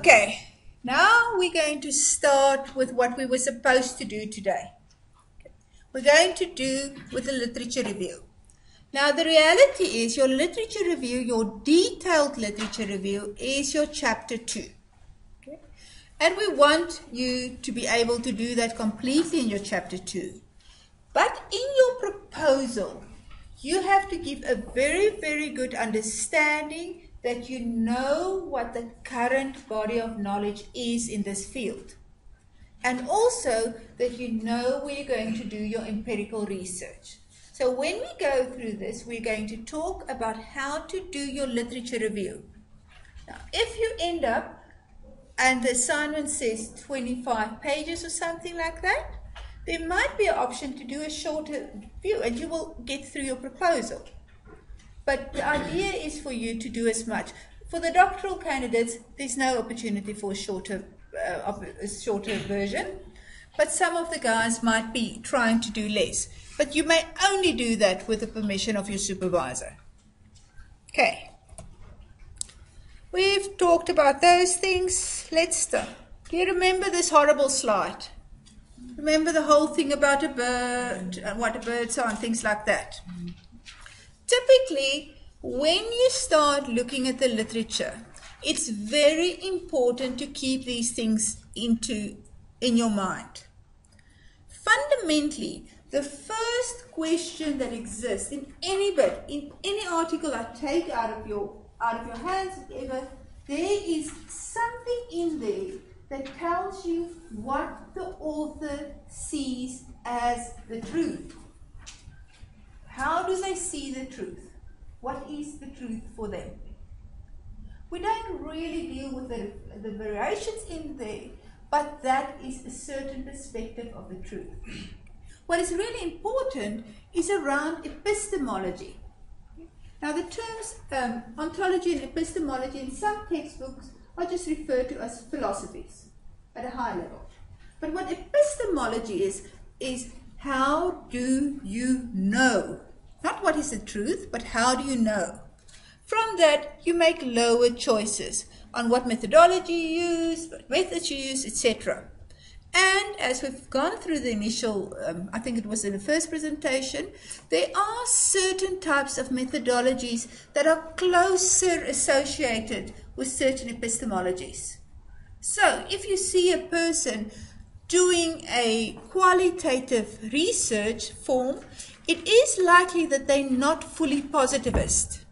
Okay, now we're going to start with what we were supposed to do today. We're going to do with the literature review. Now the reality is your literature review, your detailed literature review is your chapter 2. Okay? And we want you to be able to do that completely in your chapter 2. But in your proposal, you have to give a very, very good understanding that you know what the current body of knowledge is in this field. And also that you know where you're going to do your empirical research. So when we go through this, we're going to talk about how to do your literature review. Now, if you end up and the assignment says 25 pages or something like that, there might be an option to do a shorter review and you will get through your proposal. But the idea is for you to do as much. For the doctoral candidates, there's no opportunity for a shorter version. But some of the guys might be trying to do less. But you may only do that with the permission of your supervisor. Okay. We've talked about those things. Let's start. Do you remember this horrible slide? Remember the whole thing about a bird and what a bird's on, things like that. Typically, when you start looking at the literature, it's very important to keep these things in your mind. Fundamentally, the first question that exists in any book, in any article I take out of your hands, whatever, there is something in there that tells you what the author sees as the truth. How do they see the truth? What is the truth for them? We don't really deal with the variations in there, but that is a certain perspective of the truth. What is really important is around epistemology. Now the terms ontology and epistemology in some textbooks are just referred to as philosophies at a high level. But what epistemology is how do you know? Not what is the truth, but how do you know? From that, you make lower choices on what methodology you use, what methods you use, etc. And as we've gone through the initial, I think it was in the first presentation, there are certain types of methodologies that are closer associated with certain epistemologies. So if you see a person doing a qualitative research form, it is likely that they're not fully positivist.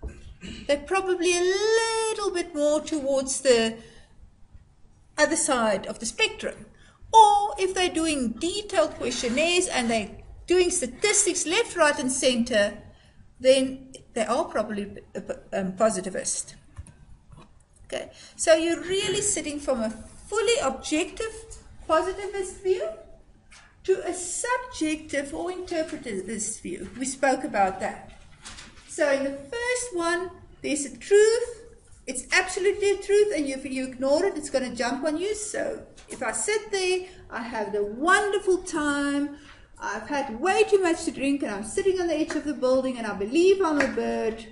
They're probably a little bit more towards the other side of the spectrum. Or if they're doing detailed questionnaires and they're doing statistics left, right, and center, then they are probably positivist. Okay, so you're really sitting from a fully objective positivist view to a subjective or interpretivist view. We spoke about that. So in the first one, there's a truth. It's absolutely a truth, and if you ignore it, it's going to jump on you. So if I sit there, I have the wonderful time, I've had way too much to drink, and I'm sitting on the edge of the building, and I believe I'm a bird,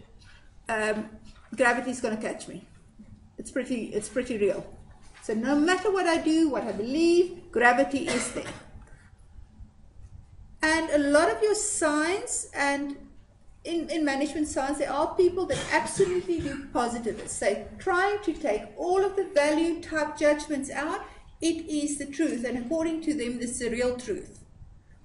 gravity's going to catch me. It's pretty real. So no matter what I do, what I believe, gravity is there. And a lot of your science and in management science, there are people that absolutely do positivists. They're trying to take all of the value type judgments out. It is the truth, and according to them, this is the real truth.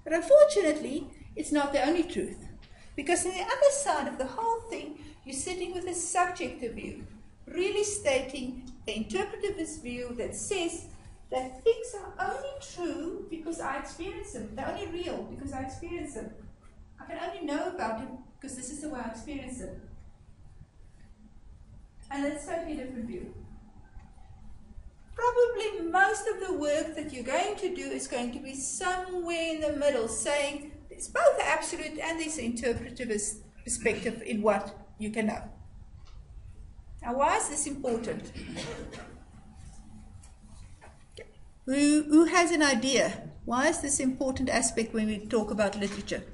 But unfortunately, it's not the only truth. Because on the other side of the whole thing, you're sitting with a subjective view, really stating the interpretivist view that says that things are only true because I experience them. They're only real because I experience them. I can only know about them because this is the way I experience them. And that's a totally different view. Probably most of the work that you're going to do is going to be somewhere in the middle, saying there's both the absolute and this interpretivist perspective in what you can know. Now, why is this important? Who has an idea? Why is this important aspect when we talk about literature?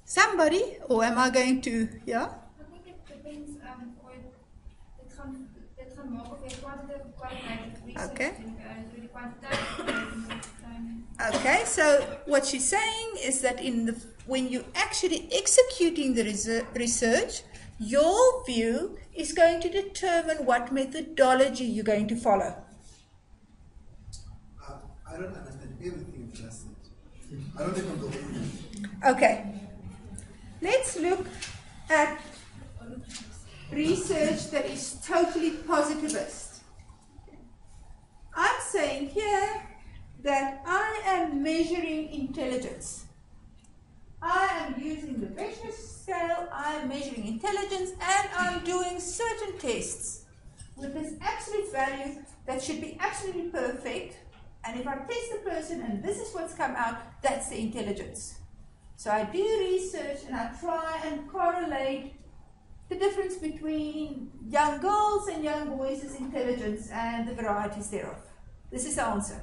Somebody? Or am I going to, yeah? I think it depends, or the dit gaan maak of jy quantitative research Okay. really quantitative. Okay, so what she's saying is that when you're actually executing the research, your view is going to determine what methodology you're going to follow. I don't understand everything you just said. I don't even know. Okay, let's look at research that is totally positivist. I'm saying here that I am measuring intelligence. I am using the Bechdel scale, I am measuring intelligence, and I'm doing certain tests with this absolute value that should be absolutely perfect. And if I test the person and this is what's come out, that's the intelligence. So I do research and I try and correlate the difference between young girls and young boys' intelligence and the varieties thereof. This is the answer.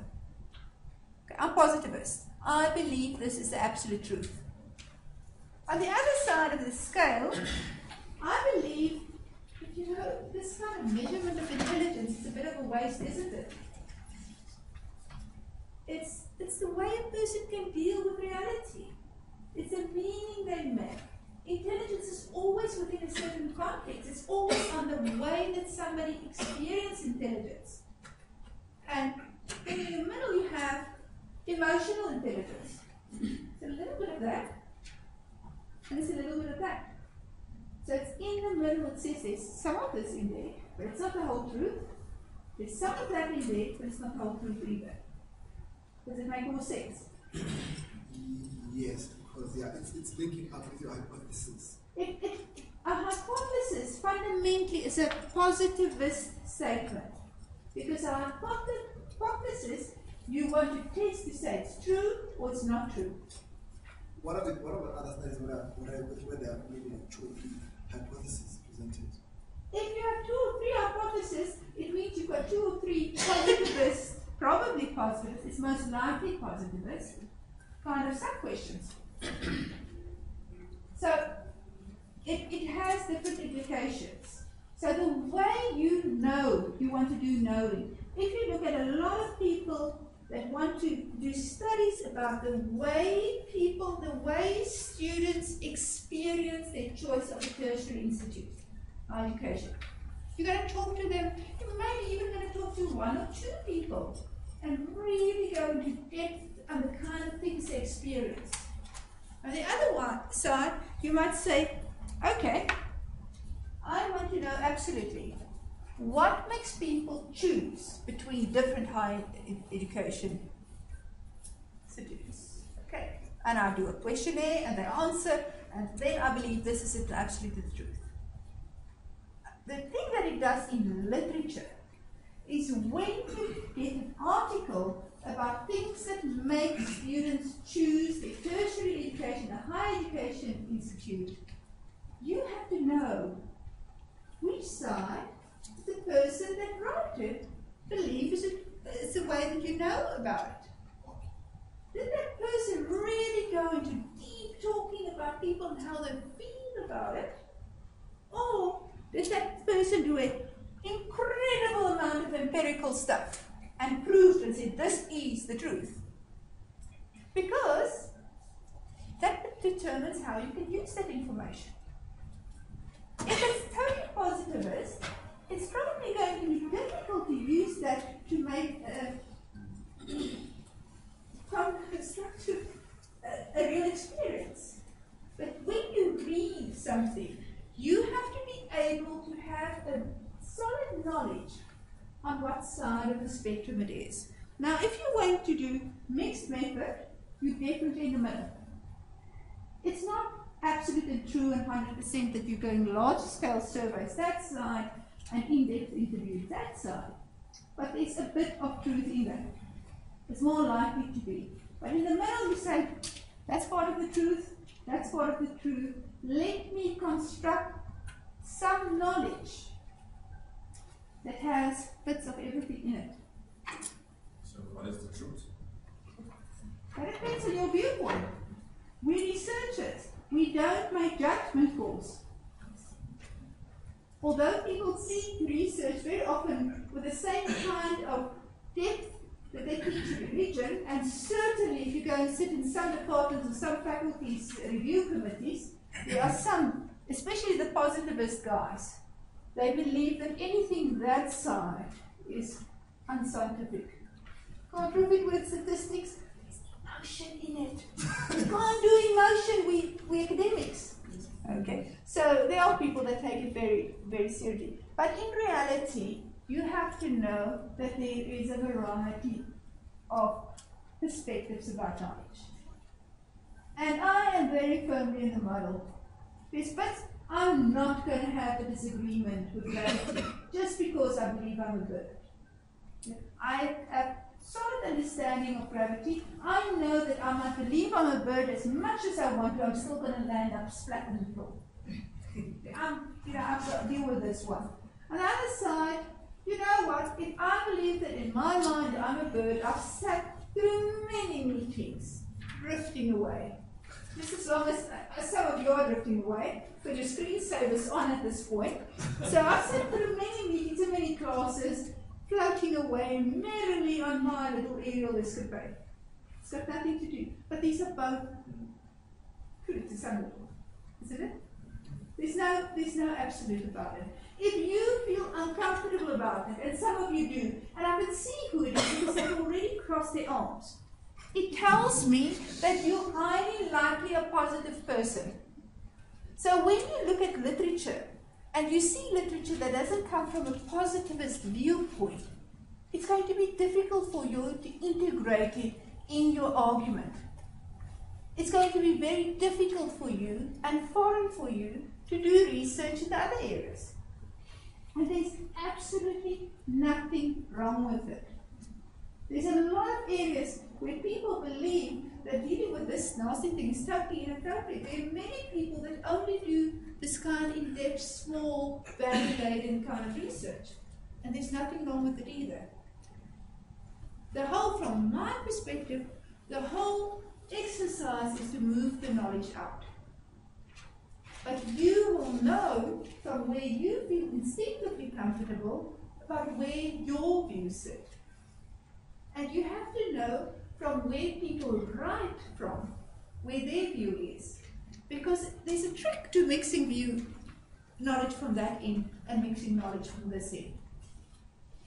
Okay, I'm positivist. I believe this is the absolute truth. On the other side of the scale, I believe that, this kind of measurement of intelligence is a bit of a waste, isn't it? It's the way a person can deal with reality. It's a meaning they make. Intelligence is always within a certain context. It's always on the way that somebody experiences intelligence. And then in the middle you have emotional intelligence. It's a little bit of that, and it's a little bit of that. So it's in the middle. It says there's some of this in there, but it's not the whole truth. There's some of that in there, but it's not the whole truth either. Does it make more sense? Yes, because it's linking up with your hypothesis. A hypothesis fundamentally is a positivist statement, because a hypothesis you want to test to say it's true or it's not true. What about other studies where there are maybe 2 or 3 hypotheses presented? If you have 2 or 3 hypotheses, it means you've got 2 or 3 positivists, probably positivist, it's most likely positivist, kind of sub-questions. So it has different implications. So the way you want to do knowing. If you look at a lot of people that want to do studies about the way students experience their choice of a tertiary institute, education. You're going to talk to them, you're maybe even going to talk to 1 or 2 people and really go into depth on the kind of things they experience. On the other side, you might say, okay, I want to know absolutely what makes people choose between different higher education institutes. Okay, and I do a questionnaire and they answer, and then I believe this is absolutely the truth. The thing that it does in literature is when you get an article about things that make students choose their tertiary education, a higher education institute, you have to know which side the person that wrote it believes it's the way that you know about it. Did that person really go into deep talking about people and how they feel about it? Or did that person do an incredible amount of empirical stuff and proved and said this is the truth? Because that determines how you can use that information. If it's totally positivist, it's probably going to be difficult to use that to make constructive a real experience. But when you read something, you have to be able to have a solid knowledge on what side of the spectrum it is. Now, if you want to do mixed method, you're definitely in the middle. It's not absolutely true and 100% that you're going large scale surveys that side and in-depth interviews that side. But there's a bit of truth in that. It's more likely to be. But in the middle you say, that's part of the truth, that's part of the truth. Let me construct some knowledge that has bits of everything in it. So what is the truth? That depends on your viewpoint. We researchers, we don't make judgment calls. although people seek research very often with the same kind of depth that they teach religion, and certainly if you go and sit in some departments or some faculties' review committees, there are some, especially the positivist guys, they believe that anything that side is unscientific. Can't prove it with statistics. There's emotion in it. We can't do emotion. We academics. Okay. So there are people that take it very, very seriously. But in reality, you have to know that there is a variety of perspectives about knowledge. And I am very firmly in the model. But I'm not going to have a disagreement with gravity just because I believe I'm a bird. I have solid understanding of gravity. I know that I might believe I'm a bird as much as I want to. I'm still going to land up flat on the floor. I've got to deal with this one. On the other side, you know what? If I believe that in my mind I'm a bird, I've sat through many meetings, drifting away. Just as long as some of you are drifting away, but your screensaver's on at this point. So I've sat through many meetings and many classes, floating away merrily on my little aerial escapade. It's got nothing to do. But these are both good to some level, isn't it? There's no absolute about it. If you feel uncomfortable about it, and some of you do, and I can see who it is because they've already crossed their arms, it tells me that you're highly likely a positive person. So when you look at literature, and you see literature that doesn't come from a positivist viewpoint, it's going to be difficult for you to integrate it in your argument. It's going to be very difficult for you and foreign for you to do research in the other areas. And there's absolutely nothing wrong with it. There's a lot of areas where people believe that dealing with this nasty thing is totally inappropriate. There are many people that only do this kind of in-depth, small, value-laden kind of research. And there's nothing wrong with it either. From my perspective, the whole exercise is to move the knowledge out. But you will know from where you feel instinctively comfortable about where your views sit. And you have to know from where people write from, where their view is. Because there's a trick to mixing knowledge from that end and mixing knowledge from this end.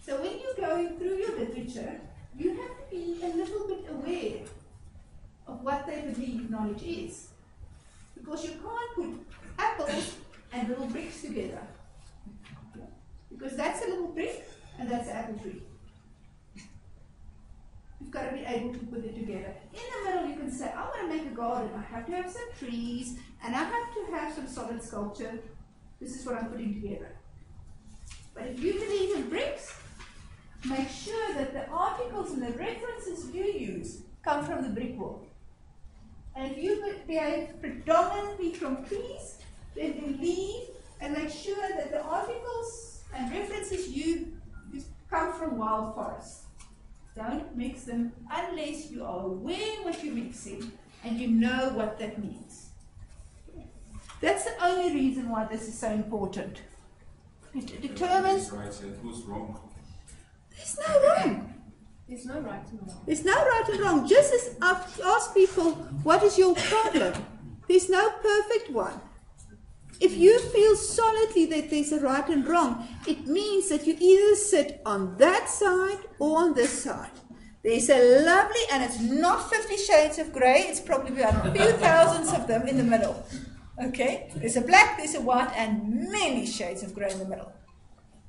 So when you're going through your literature, you have to be a little bit aware of what they believe knowledge is. Because you can't put apples and little bricks together. Because that's a little brick and that's an apple tree. You've got to be able to put it together. In the middle you can say, I want to make a garden. I have to have some trees and I have to have some solid sculpture. This is what I'm putting together. But if you believe in bricks, make sure that the articles and the references you use come from the brick wall. And if you behave predominantly from trees, then believe and make sure that the articles and references you use come from wild forests. Don't mix them unless you are aware what you're mixing and you know what that means. That's the only reason why this is so important. It determines... Right, and who's wrong? There's no wrong. There's no right and wrong. There's no right and wrong. Just as I've asked people, what is your problem? There's no perfect one. If you feel solidly that there's a right and wrong, it means that you either sit on that side or on this side. There's a lovely, and it's not 50 shades of grey, it's probably about a few thousands of them in the middle. Okay? There's a black, there's a white, and many shades of grey in the middle.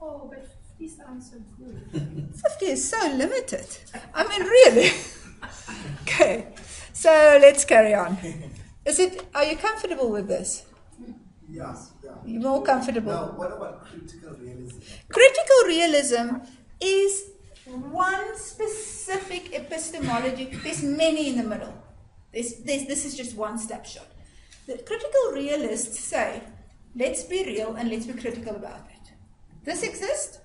Oh, but these aren't so good. 50 is so limited. I mean, really. Okay, so let's carry on. Are you comfortable with this? Yes. Yeah. You're more comfortable. Now, what about critical realism? Critical realism is one specific epistemology. There's many in the middle. This is just one snapshot. The critical realists say, let's be real and let's be critical about it. This exists,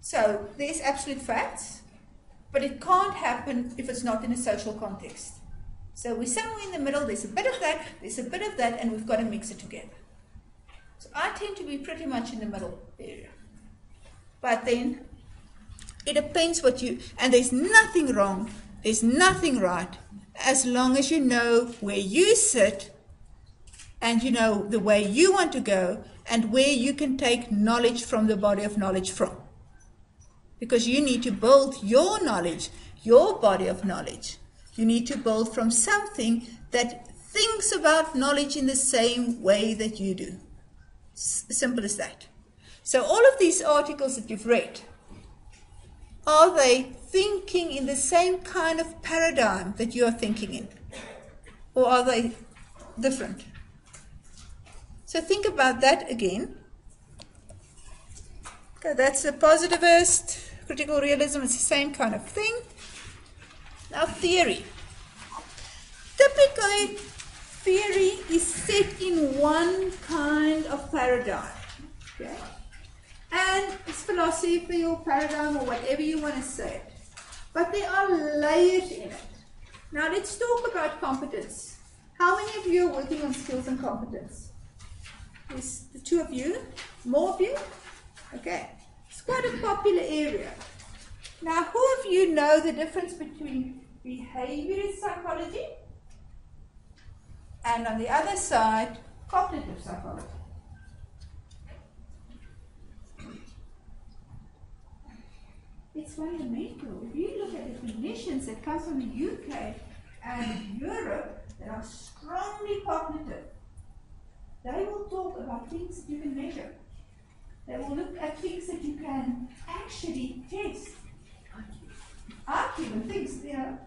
so there's absolute facts, but it can't happen if it's not in a social context. So we're somewhere in the middle, there's a bit of that, and we've got to mix it together. So I tend to be pretty much in the middle area. But then it depends what you, and there's nothing wrong, there's nothing right, as long as you know where you sit and you know the way you want to go and where you can take knowledge from the body of knowledge from. Because you need to build your knowledge, your body of knowledge. You need to build from something that thinks about knowledge in the same way that you do. Simple as that. So all of these articles that you've read, are they thinking in the same kind of paradigm that you are thinking in? Or are they different? So think about that again. Okay, that's a positivist, critical realism, it's the same kind of thing. Now theory. Typically, theory is set in one kind of paradigm. Okay? And it's philosophy or paradigm or whatever you want to say. But there are layers in it. Now let's talk about competence. How many of you are working on skills and competence? There's the two of you? More of you? Okay. It's quite a popular area. Now who of you know the difference between behaviorist psychology and on the other side, cognitive psychology? It's fundamental. If you look at definitions that come from the UK and Europe that are strongly cognitive, they will talk about things that you can measure. They will look at things that you can actually test. IQ and things, you know,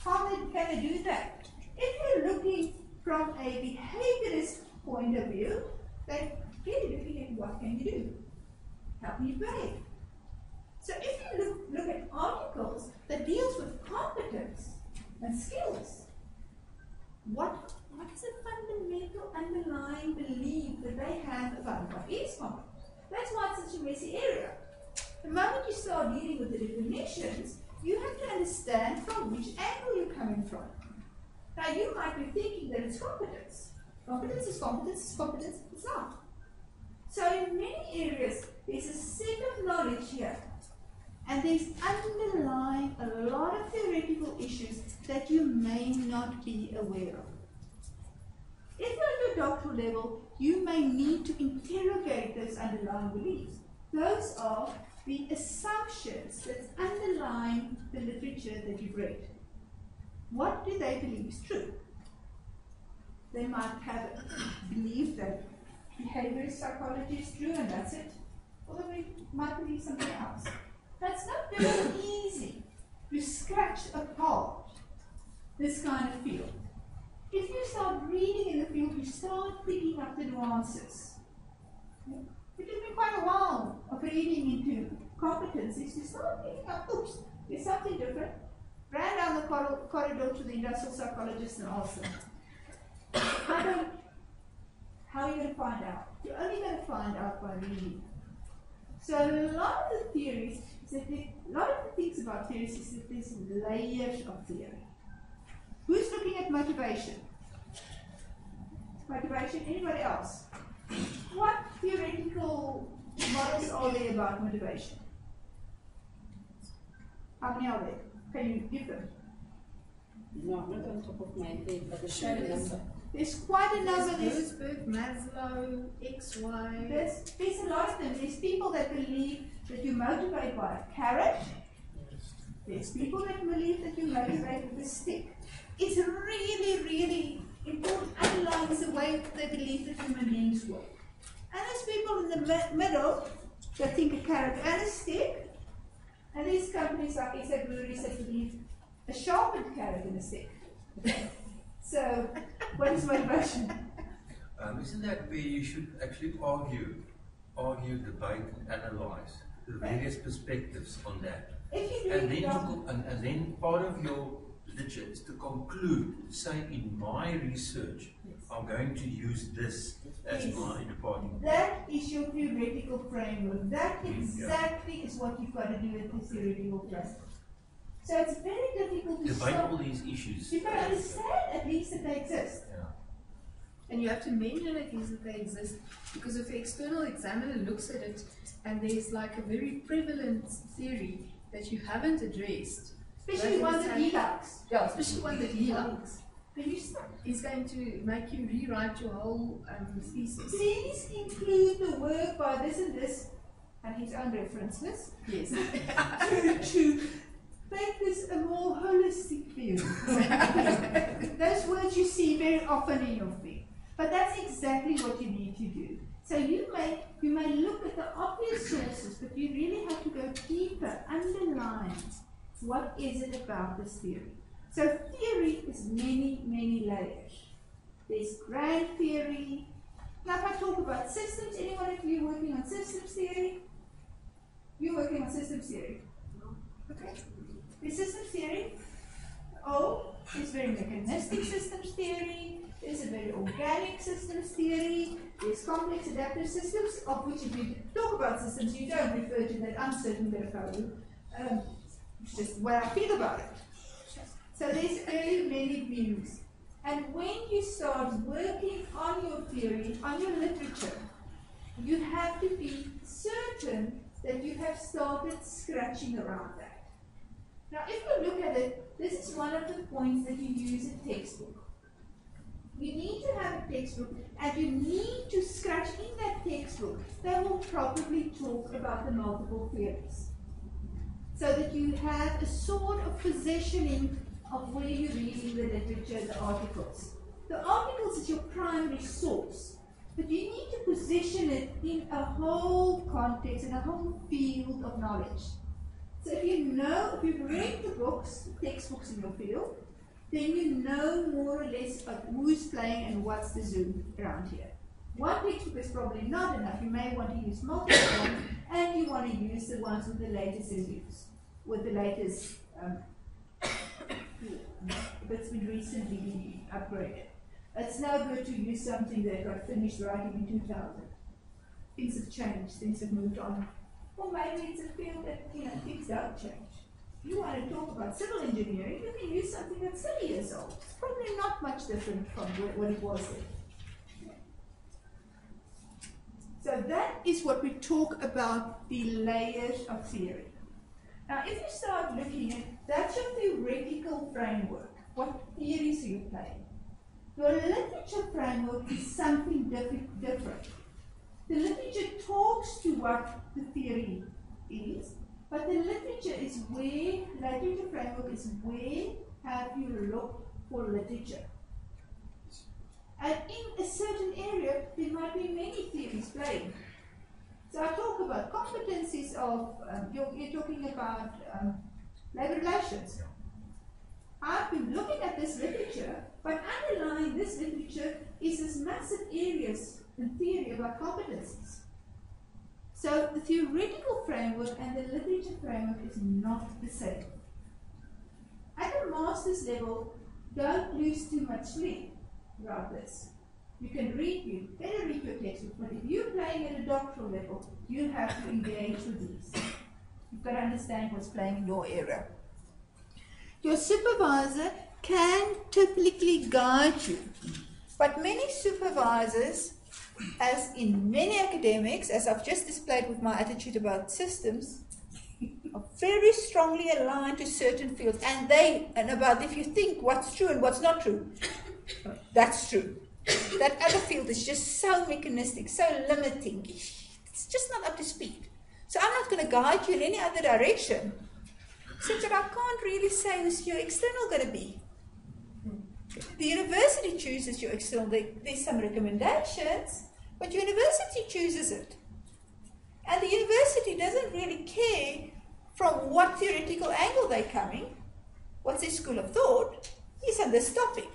how can they do that? If you're looking from a behaviorist point of view, then you're looking at what can you do? Help me behave. So if you look at articles that deals with competence and skills, what is the fundamental underlying belief that they have about what is competence? That's why it's such a messy area. The moment you start dealing with the definitions, you have to understand from which angle you're coming from. Now you might be thinking that it's competence. Competence is competence is competence. It's not. So in many areas, there's a set of knowledge here. And there's underlying a lot of theoretical issues that you may not be aware of. If you're at your doctoral level, you may need to interrogate those underlying beliefs. Those are the assumptions that's underlying the literature that you've read. What do they believe is true? They might have believed that behaviorist psychology is true and that's it. Or they might believe something else. That's not very easy to scratch apart this kind of field. If you start reading in the field, you start picking up the nuances. It took me quite a while of reading into competencies to start picking up, oops, there's something different. Ran down the corridor to the industrial psychologist and asked them, how are you going to find out? You're only going to find out by reading. So a lot of the theories, a lot of the things about theories is that there's layers of theory. Who's looking at motivation? Motivation, anybody else? What theoretical models are there about motivation? How many are there? Can you give them? No, not on top of my head, but there's quite a number. There's quite a number. There's Maslow, XY. There's a lot of them. There's people that believe that you motivate by a carrot. There's people that believe that you motivate with a stick. It's really, really important. Underlines the way they believe that human beings work. And there's people in the middle that think a carrot and a stick. And these companies like XA breweries that believe a sharpened carrot and a stick. So, what is motivation? Isn't that where you should actually argue, debate, and analyze the various perspectives on that? And then part of your literature is to conclude, say, in my research, I'm going to use this as my departing. That is your theoretical framework. That exactly is what you've got to do with the theoretical framework. So it's very difficult to debate all these issues. You can understand at least that they exist. Yeah. And you have to mention it is that they exist, because if the external examiner looks at it and there's like a very prevalent theory that you haven't addressed, Especially one that he likes. yeah, especially one that he likes, then you stop. He's going to make you rewrite your whole thesis. Please include the work by this and this and his own references. Yes. to make this a more holistic view. Those words you see very often in your field. But that's exactly what you need to do. So you may look at the obvious sources, but you really have to go deeper, underline what is it about this theory. So theory is many, many layers. There's grand theory. Now if I talk about systems, anyone of you working on systems theory? You're working on systems theory. Okay. The systems theory, there's very mechanistic systems theory, there's a very organic systems theory, there's complex adaptive systems, of which if you talk about systems, you don't refer to that. I'm certainly going to tell you. It's just what I feel about it. So there's very many views. And when you start working on your theory, on your literature, you have to be certain that you have started scratching around that. Now, if you look at it, this is one of the points that you use in textbook. You need to have a textbook, and you need to scratch in that textbook. They will probably talk about the multiple theories, so that you have a sort of positioning of where you're reading the literature, the articles. The articles is your primary source, but you need to position it in a whole context, in a whole field of knowledge. So if you've read the books, the textbooks in your field, then you know more or less about who's playing and what's the zoom around here. One textbook is probably not enough. You may want to use multiple ones, and you want to use the ones with the latest reviews, with the latest that's been recently been upgraded. It's no good to use something that got finished writing in 2000. Things have changed, things have moved on. Or maybe it's a field that, things don't change. If you want to talk about civil engineering, you can use something that's 30 years old. It's probably not much different from what it was then. So that is what we talk about, the layers of theory. Now, if you start looking at, that's your theoretical framework. What theories are you playing? Your literature framework is something different. The literature talks to what the theory is, but the literature framework is where have you look for literature. And in a certain area, there might be many theories playing. So I talk about competencies of, you're talking about labor relations. I've been looking at this literature, but underlying this literature is this massive areas in theory about competencies. So the theoretical framework and the literature framework is not the same. At a master's level, don't lose too much sleep about this. You can you better read your textbook, but if you're playing at a doctoral level, you have to engage with these. You've got to understand what's playing in your area. Your supervisor can typically guide you, but many supervisors, as in many academics, as I've just displayed with my attitude about systems, are very strongly aligned to certain fields, and about if you think what's true and what's not true, that's true. That other field is just so mechanistic, so limiting. It's just not up to speed. So I'm not going to guide you in any other direction, since that I can't really say who's your external going to be. The university chooses your external. There's some recommendations, but university chooses it. And the university doesn't really care from what theoretical angle they're coming, what's their school of thought, is on this topic.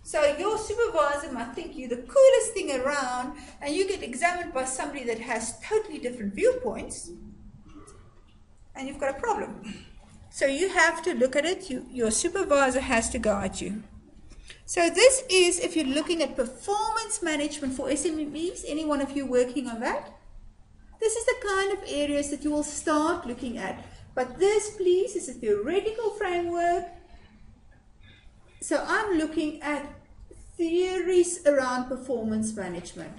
So your supervisor might think you're the coolest thing around, and you get examined by somebody that has totally different viewpoints, and you've got a problem. So you have to look at it. Your supervisor has to guide you. So this is, if you're looking at performance management for SMMEs, any one of you working on that, this is the kind of areas that you will start looking at. But this, please, is a theoretical framework. So I'm looking at theories around performance management.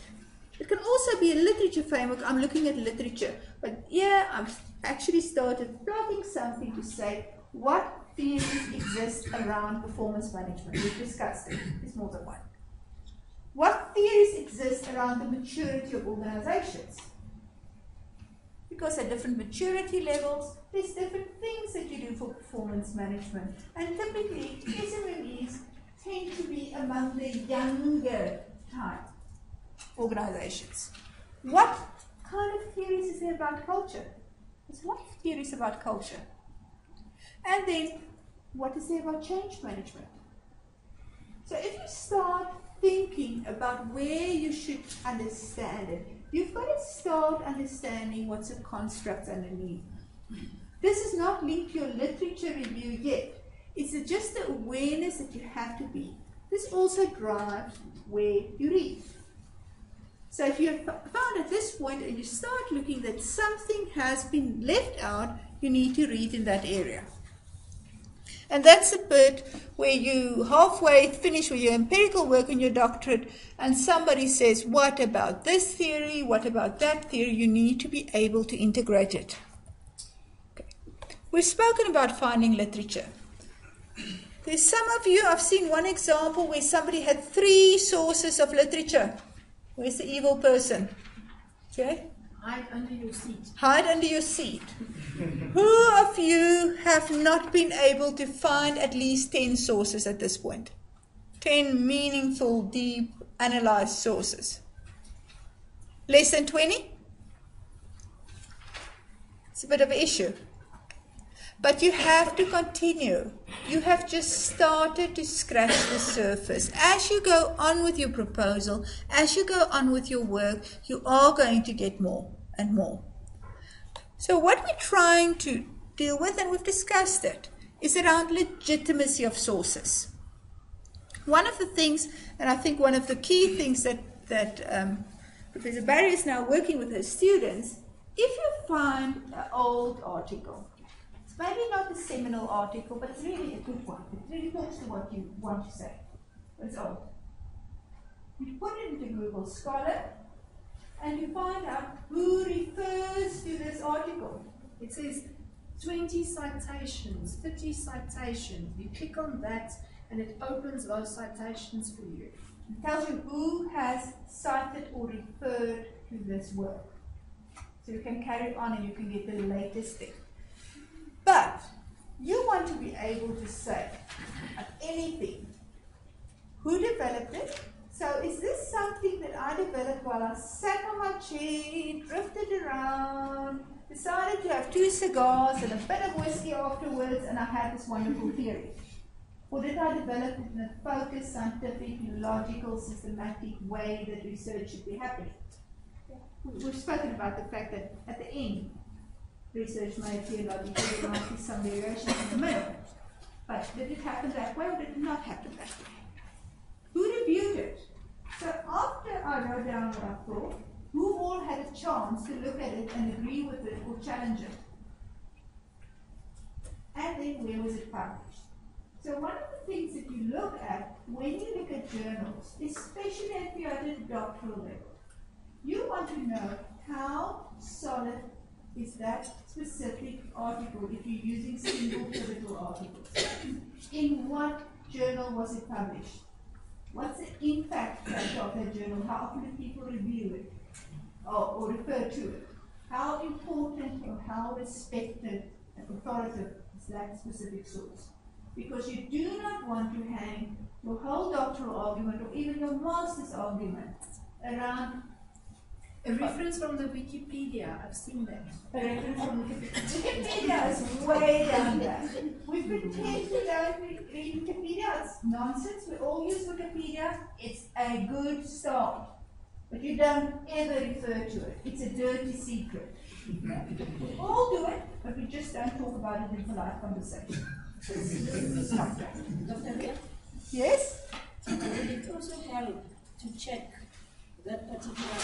It can also be a literature framework. I'm looking at literature, but yeah, I've actually started plotting something to say what theories exist around performance management. We've discussed it. There's more than one. What theories exist around the maturity of organizations? Because at different maturity levels, there's different things that you do for performance management. And typically, SMMEs tend to be among the younger type organizations. What kind of theories is there about culture? There's one theories about culture. And then, what is there about change management? So if you start thinking about where you should understand it, you've got to start understanding what's the constructs underneath. This is not linked to your literature review yet. It's just the awareness that you have to be. This also drives where you read. So if you have found at this point and you start looking that something has been left out, you need to read in that area. And that's the bit where you halfway finish with your empirical work on your doctorate and somebody says, what about this theory? What about that theory? You need to be able to integrate it. Okay. We've spoken about finding literature. There's some of you, I've seen one example where somebody had 3 sources of literature. Where's the evil person? Okay? Hide under your seat. Hide under your seat. Who of you have not been able to find at least 10 sources at this point? 10 meaningful, deep, analyzed sources. Less than 20? It's a bit of an issue. But you have to continue. You have just started to scratch the surface. As you go on with your proposal, as you go on with your work, you are going to get more and more. So what we're trying to deal with, and we've discussed it, is around legitimacy of sources. One of the things, and I think one of the key things that Professor Barry is now working with her students, if you find an old article, maybe not a seminal article, but it's really a good one. It really talks to what you want to say. But it's old. You put it into Google Scholar, and you find out who refers to this article. It says 20 citations, 30 citations. You click on that, and it opens those citations for you. It tells you who has cited or referred to this work. So you can carry on and you can get the latest thing. But you want to be able to say anything. Who developed it? So is this something that I developed while I sat on my chair, drifted around, decided to have 2 cigars and a bit of whiskey afterwards, and I had this wonderful theory? Or did I develop it in a focused, scientific, logical, systematic way that research should be happening? We've spoken about the fact that at the end, research may appear logical, there might be some variation in the middle. But did it happen that way or did it not happen that way? Who reviewed it? So after I wrote down what I thought, who all had a chance to look at it and agree with it or challenge it? And then where was it published? So one of the things that you look at when you look at journals, especially if you're at a doctoral level, you want to know how solid is that specific article if you're using single pivotal articles. In what journal was it published? What's the impact factor of that journal? How often do people review it or refer to it? How important or how respected and authoritative is that specific source? Because you do not want to hang your whole doctoral argument or even your master's argument around a reference from the Wikipedia. I've seen that. A reference from Wikipedia is way down there. We pretend we don't read Wikipedia. It's nonsense. We all use Wikipedia. It's a good start. But you don't ever refer to it. It's a dirty secret. We all do it, but we just don't talk about it in polite conversation. Dr. Yes? It also helps to check that particular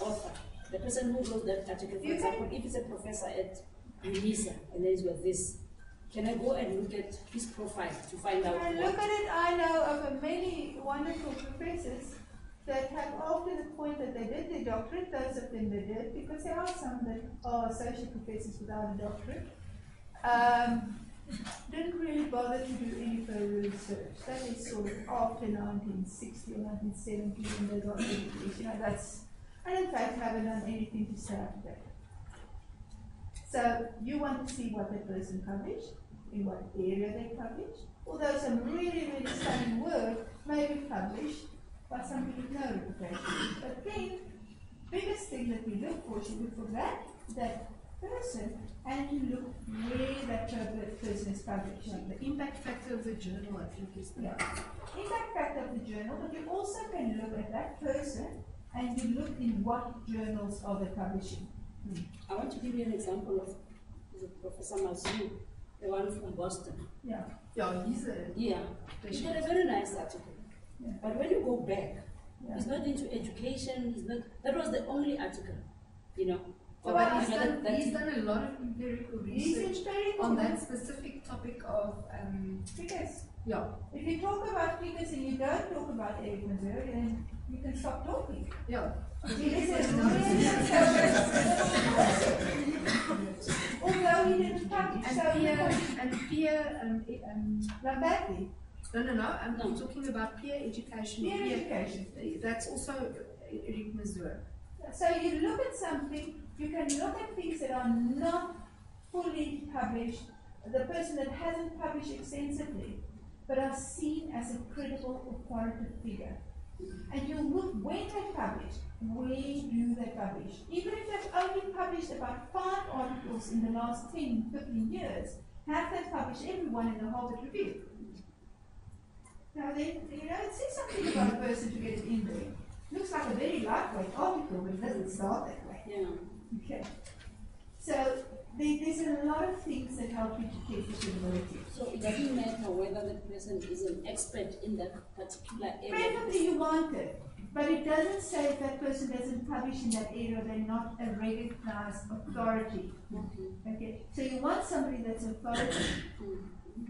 author, the person who wrote that article. For example, if it's a professor at REALISM and there is with this, Can I go and look at his profile to find out? And look at it, I know of many wonderful professors that have, after the point that they did their doctorate, those of them that did, because there are some that are associate professors without a doctorate, didn't really bother to do any further research. That is sort of after 1960 or 1970 when they got their degrees. You know, that's, and in fact haven't done anything to say after that. So you want to see what that person published, in what area they published, although some really, really stunning work may be published by somebody with no reputation. But then, biggest thing that we look for is you look for that person, and you look where that person is published. The impact factor of the journal, I think, is the impact factor of the journal, but you also can look at that person and you look in what journals are they publishing. I want to give you an example of Professor Mazu, the one from Boston. Yeah. Yeah, he's a He did a very nice article. Yeah. But when you go back, he's not into education, that was the only article, you know. So but he's done a lot of empirical research on that specific topic of figures. Yeah. If you talk about figures and you don't talk about Eric Mazur, then you can stop talking. Yeah. Although he didn't publish, and peer Lambert. No. I'm talking about peer education. Peer education. That's also Eric Mazur. So you look at something, you can look at things that are not fully published, the person that hasn't published extensively, but are seen as a credible authoritative figure. And you look when they publish, where do they publish? Even if they've only published about 5 articles in the last 10, 15 years, have they published everyone in the Harvard Review? Now then, you know, it says something about a person to get it in there. Looks like a very lightweight article, but it doesn't start that way. Yeah. Okay. So there's a lot of things that help you to test the credibility. So it doesn't matter whether the person is an expert in that particular area. Preferably you want it, but it doesn't say if that person doesn't publish in that area, they're not a recognized authority. Okay. So you want somebody that's authority,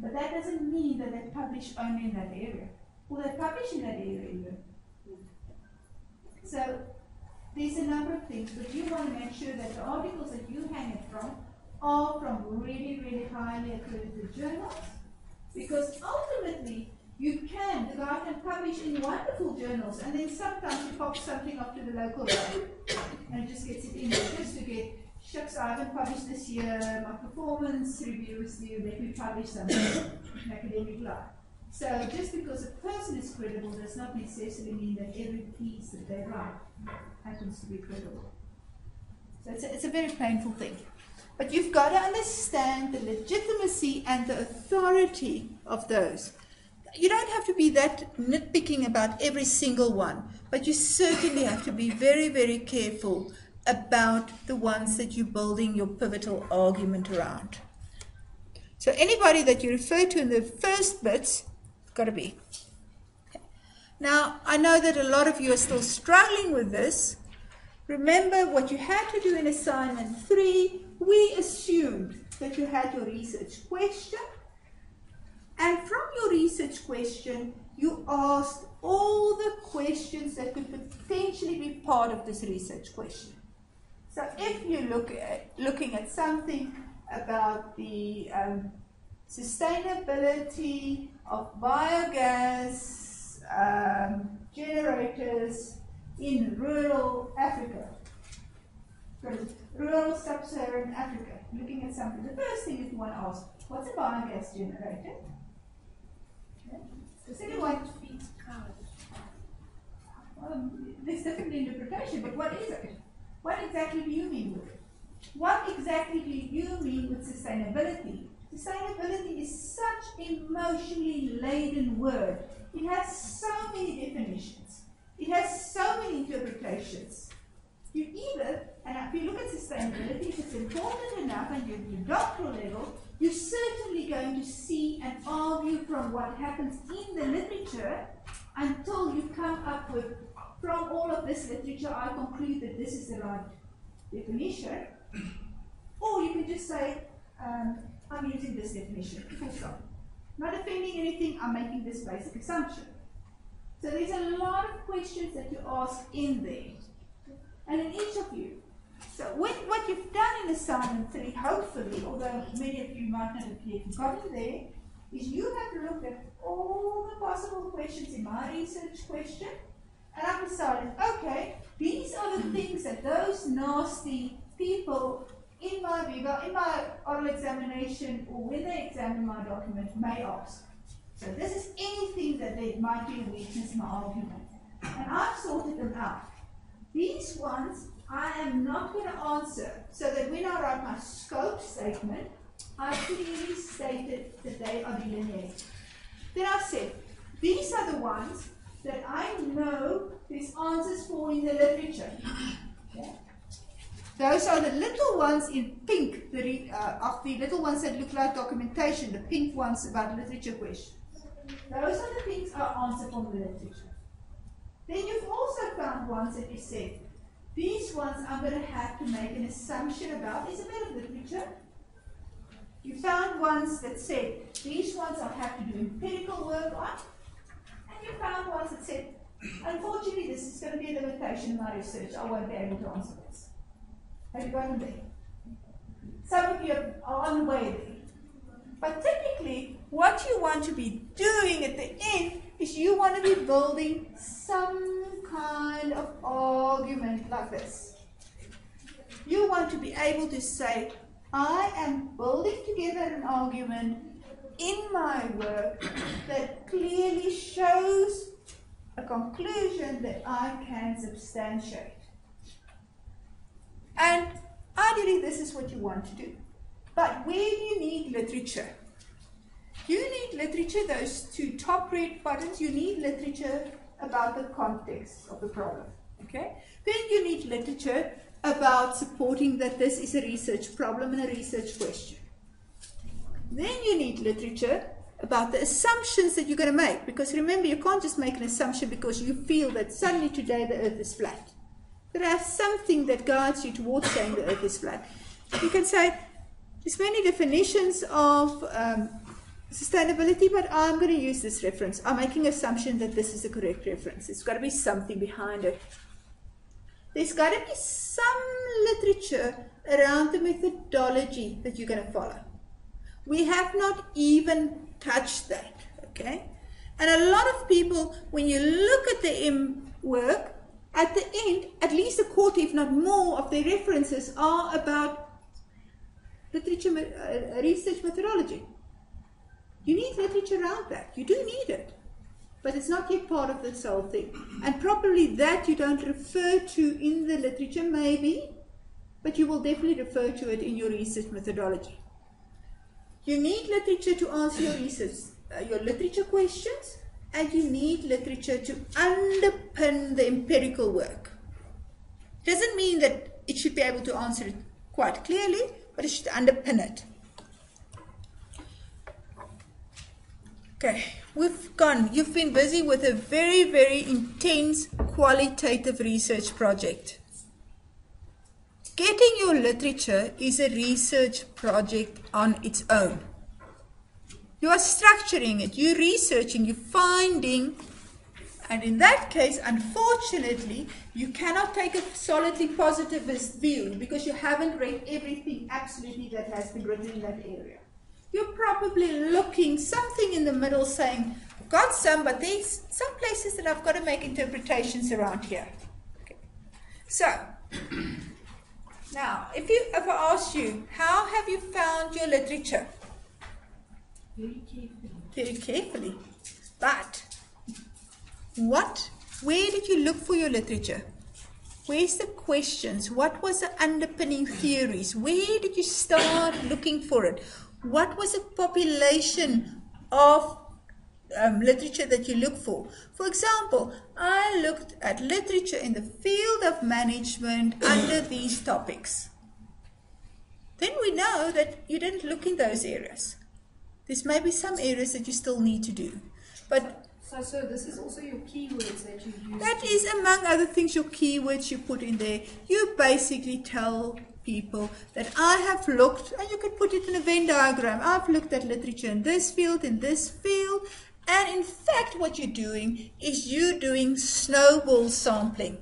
but that doesn't mean that they publish only in that area. Well, they publish in that area even. So there's a number of things, but you want to make sure that the articles that you hang it from are from really, really highly accredited journals, because ultimately the guy can publish in wonderful journals, and then sometimes he pops something up to the local road and just gets it in there just to get, shucks, I haven't published this year, my performance review is due, let me publish something in academic life. So just because a person is credible does not necessarily mean that every piece that they write happens to be credible. So it's a very painful thing. But you've got to understand the legitimacy and the authority of those. You don't have to be that nitpicking about every single one, but you certainly have to be very, very careful about the ones that you're building your pivotal argument around. So anybody that you refer to in the first bits, got to be. Okay. Now, I know that a lot of you are still struggling with this. Remember what you had to do in assignment 3, we assumed that you had your research question, and from your research question, you asked all the questions that could potentially be part of this research question. So if you're looking at something about the sustainability of biogas generators in rural Africa, rural sub-Saharan Africa, looking at something, the first thing is you want to ask, what's a biogas generator? Okay. The second one, there's different interpretation, but what is it? What exactly do you mean with it? What exactly do you mean with sustainability? Sustainability is such an emotionally laden word. It has so many definitions. It has so many interpretations. You either, and if you look at sustainability, if it's important enough and you're at your doctoral level, you're certainly going to see and argue from what happens in the literature until you come up with, from all of this literature, I conclude that this is the right definition. Or you can just say, I'm I'm using this definition. Full stop. Not offending anything, I'm making this basic assumption. So there's a lot of questions that you ask in there. And in each of you. So what you've done in assignment 3, hopefully, although many of you might not have yet gotten there, is you have looked at all the possible questions in my research question, and I've decided, okay, these are the things that those nasty people in my Viva, in my oral examination, or when they examine my document, may ask. So this is anything that there might be a weakness in my argument. And I've sorted them out. These ones I am not going to answer, so that when I write my scope statement, I clearly stated that they are delineated. Then I said, these are the ones that I know there's answers for in the literature. Okay? Those are the little ones in pink, of the little ones that look like documentation, the pink ones about literature questions. Those are the things I answer from the literature. Then you've also found ones that you said, these ones I'm going to have to make an assumption about. There's a bit of literature. You found ones that said, these ones I'll have to do empirical work on. And you found ones that said, unfortunately, this is going to be a limitation in my research. I won't be able to answer this. Have you gotten there? Some of you are on the way there. But typically, what you want to be doing at the end is you want to be building some kind of argument like this. You want to be able to say, I am building together an argument in my work that clearly shows a conclusion that I can substantiate. And ideally, this is what you want to do. But where do you need literature? You need literature, those two top red buttons, you need literature about the context of the problem. Okay? Then you need literature about supporting that this is a research problem and a research question. Then you need literature about the assumptions that you're going to make. Because remember, you can't just make an assumption because you feel that suddenly today the earth is flat. But have something that guides you towards saying the earth is flat. You can say, there's many definitions of sustainability, but I'm going to use this reference. I'm making an assumption that this is the correct reference. There's got to be something behind it. There's got to be some literature around the methodology that you're going to follow. We have not even touched that, okay? And a lot of people, when you look at the M work, at the end, at least a quarter, if not more, of their references are about literature, research methodology. You need literature around that. You do need it. But it's not yet part of this whole thing. And probably that you don't refer to in the literature, maybe, but you will definitely refer to it in your research methodology. You need literature to answer your literature questions, and you need literature to underpin the empirical work. Doesn't mean that it should be able to answer it quite clearly, but it should underpin it. Okay, you've been busy with a very, very intense qualitative research project. Getting your literature is a research project on its own. You are structuring it, you're researching, you're finding, and in that case, unfortunately, you cannot take a solidly positivist view because you haven't read everything absolutely that has been written in that area. You're probably looking something in the middle saying, I've got some, but there's some places that I've got to make interpretations around here. Okay. So, now, if I ask you, how have you found your literature? Very carefully. Very carefully. But, where did you look for your literature? Where's the questions? What was the underpinning theories? Where did you start looking for it? What was the population of literature that you look for? For example, I looked at literature in the field of management under these topics. Then we know that you didn't look in those areas. There's maybe some areas that you still need to do. But so this is also your keywords that you use. That is, among other things, your keywords you put in there. You basically tell people that I have looked, and you can put it in a Venn diagram, I've looked at literature in this field, and in fact what you're doing is you're doing snowball sampling.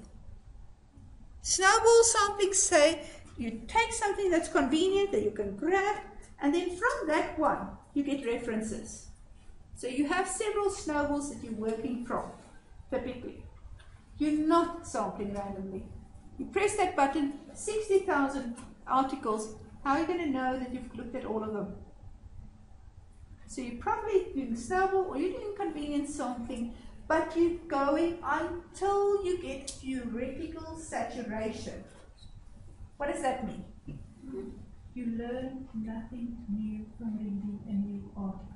Snowball sampling say you take something that's convenient that you can grab, and then from that one you get references. So you have several snowballs that you're working from, typically. You're not sampling randomly. You press that button, 60,000 articles, how are you going to know that you've looked at all of them? So you're probably doing snowball or you're doing convenient sampling, but you're going until you get theoretical saturation. What does that mean? You learn nothing new from reading a new article.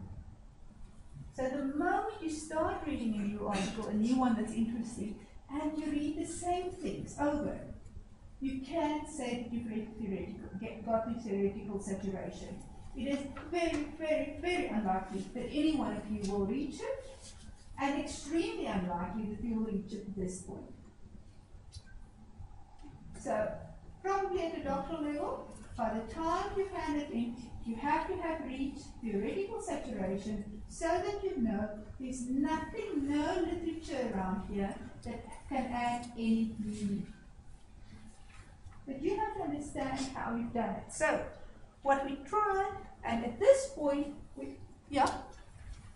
So the moment you start reading a new article, a new one that's interesting, and you read the same things over, you can't say that you've read got to theoretical saturation. It is very, very, very unlikely that any one of you will reach it, and extremely unlikely that you will reach it at this point. So, probably at the doctoral level, by the time you've handed in, you have to have reached theoretical saturation so that you know there's nothing, no literature around here that can add any meaning. But you have to understand how we've done it. So, what we tried, and at this point, yeah?